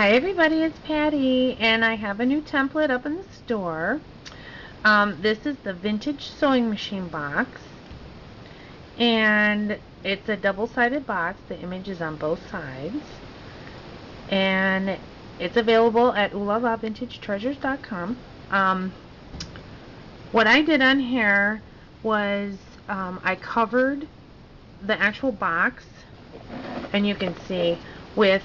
Hi everybody, it's Patty, and I have a new template up in the store. This is the vintage sewing machine box, and it's a double-sided box. The image is on both sides, and it's available at oolallavintagetreasures.com. What I did on here was I covered the actual box, and you can see with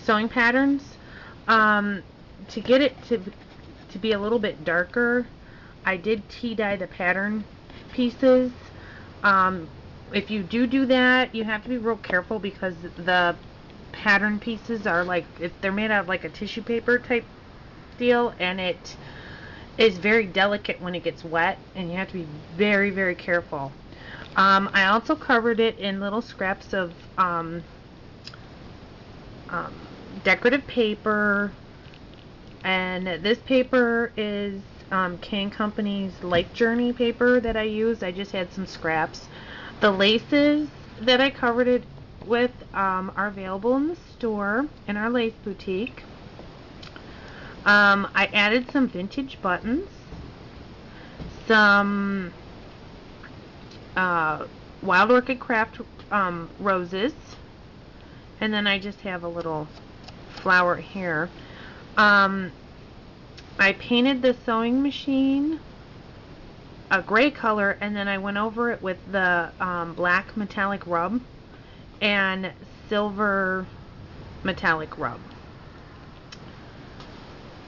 sewing patterns. To get it to be a little bit darker, I did tea dye the pattern pieces. If you do that, you have to be real careful because the pattern pieces are they're made out of like a tissue paper type deal, and it is very delicate when it gets wet, and you have to be very, very careful. I also covered it in little scraps of decorative paper, and this paper is K & Company's Life Journey paper that I used. I just had some scraps. The laces that I covered it with are available in the store in our lace boutique. I added some vintage buttons, some Wild Orchid Craft roses, and then I just have a little flower here. I painted the sewing machine a gray color, and then I went over it with the black metallic rub and silver metallic rub.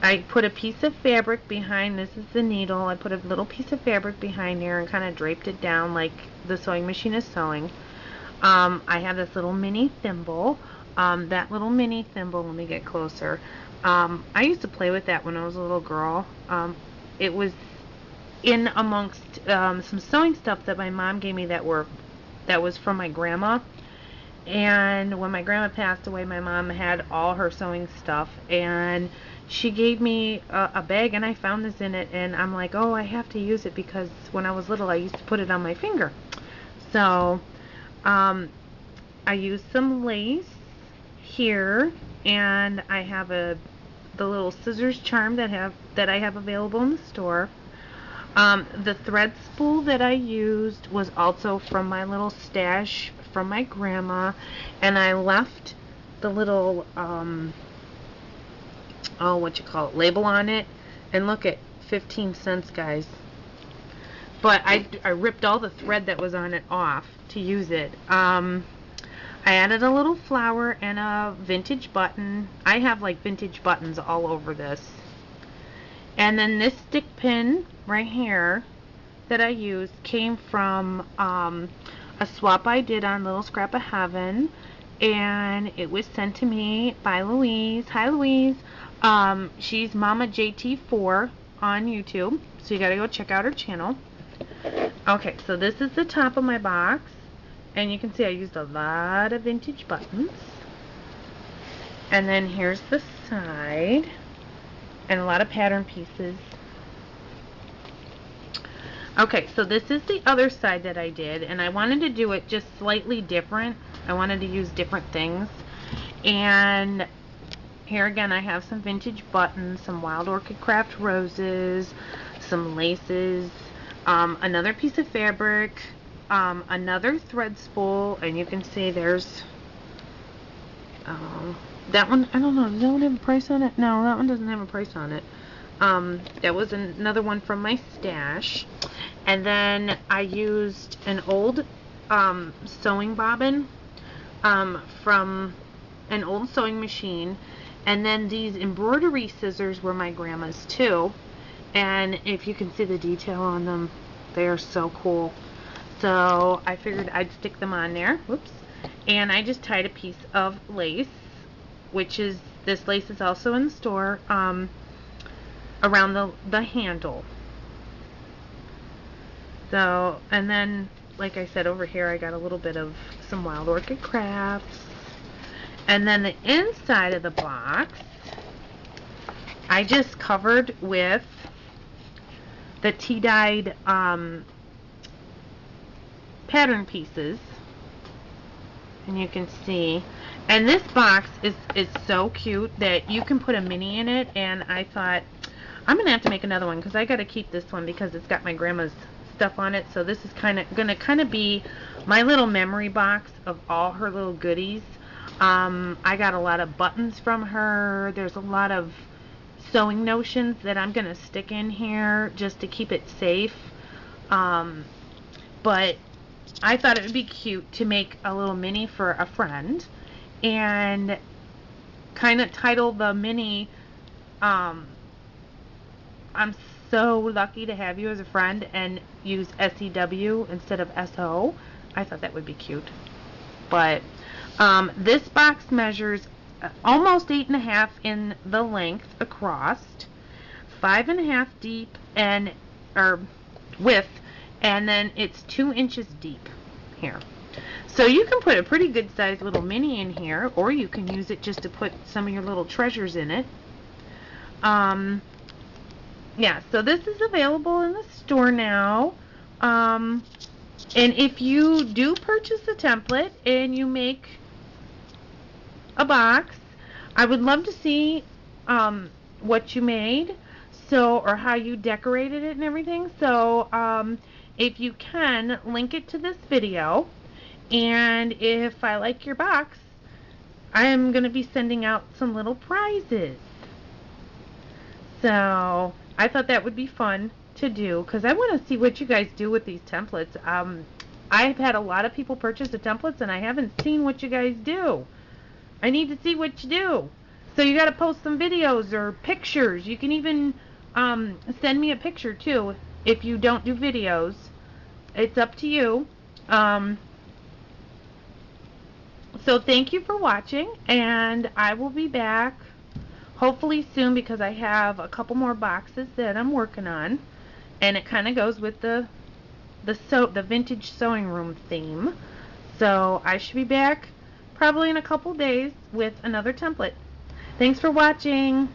I put a piece of fabric behind, this is the needle, I put a little piece of fabric behind there and kind of draped it down like the sewing machine is sewing. I have this little mini thimble. That little mini thimble, let me get closer. I used to play with that when I was a little girl. It was in amongst some sewing stuff that my mom gave me that was from my grandma. And when my grandma passed away, my mom had all her sewing stuff, and she gave me a bag, and I found this in it, and I'm like, oh, I have to use it because when I was little I used to put it on my finger. So I used some lace here, and I have the little scissors charm that I have available in the store. The thread spool that I used was also from my little stash from my grandma, and I left the little label on it, and look at 15 cents, guys. But I ripped all the thread that was on it off to use it. I added a little flower and a vintage button. I have like vintage buttons all over this. And then this stick pin right here that I used came from a swap I did on Little Scrap of Heaven, and it was sent to me by Louise. Hi, Louise. She's Mama JT4 on YouTube, so you gotta go check out her channel. Okay, so this is the top of my box, and you can see I used a lot of vintage buttons. And then here's the side, and a lot of pattern pieces. Okay, so this is the other side that I did, and I wanted to do it just slightly different. I wanted to use different things. And here again I have some vintage buttons, some Wild Orchid Craft roses, some laces, another piece of fabric, another thread spool, and you can see there's that one, I don't know, does that one have a price on it? No, that one doesn't have a price on it. That was another one from my stash. And then I used an old sewing bobbin from an old sewing machine, and then these embroidery scissors were my grandma's too, and if you can see the detail on them, they are so cool. So I figured I'd stick them on there. Whoops. And I just tied a piece of lace, which is, this lace is also in the store, around the handle. So, and then like I said, over here I got a little bit of some Wild Orchid Crafts. And then the inside of the box I just covered with the tea dyed pattern pieces. and you can see. And this box is so cute that you can put a mini in it, and I thought I'm gonna have to make another one because I gotta keep this one because it's got my grandma's stuff on it. So this is gonna be my little memory box of all her little goodies. I got a lot of buttons from her. There's a lot of sewing notions that I'm gonna stick in here just to keep it safe. But I thought it would be cute to make a little mini for a friend and kind of title the mini, I'm so lucky to have you as a friend, and use SEW instead of SO. I thought that would be cute. But this box measures almost 8.5 in the length across, 5.5 deep or width, and then it's 2 inches deep here. So you can put a pretty good sized little mini in here, or you can use it just to put some of your little treasures in it. Yeah, so this is available in the store now. And if you do purchase a template and you make a box, I would love to see what you made, or how you decorated it and everything. So if you can, link it to this video, and if I like your box, I am going to be sending out some little prizes. So I thought that would be fun to do because I want to see what you guys do with these templates. I've had a lot of people purchase the templates and I haven't seen what you guys do. I need to see what you do. So you got to post some videos or pictures. You can even send me a picture too if you don't do videos. It's up to you. So thank you for watching, and I will be back hopefully soon because I have a couple more boxes that I'm working on, and it kind of goes with the vintage sewing room theme. So I should be back probably in a couple days with another template. Thanks for watching.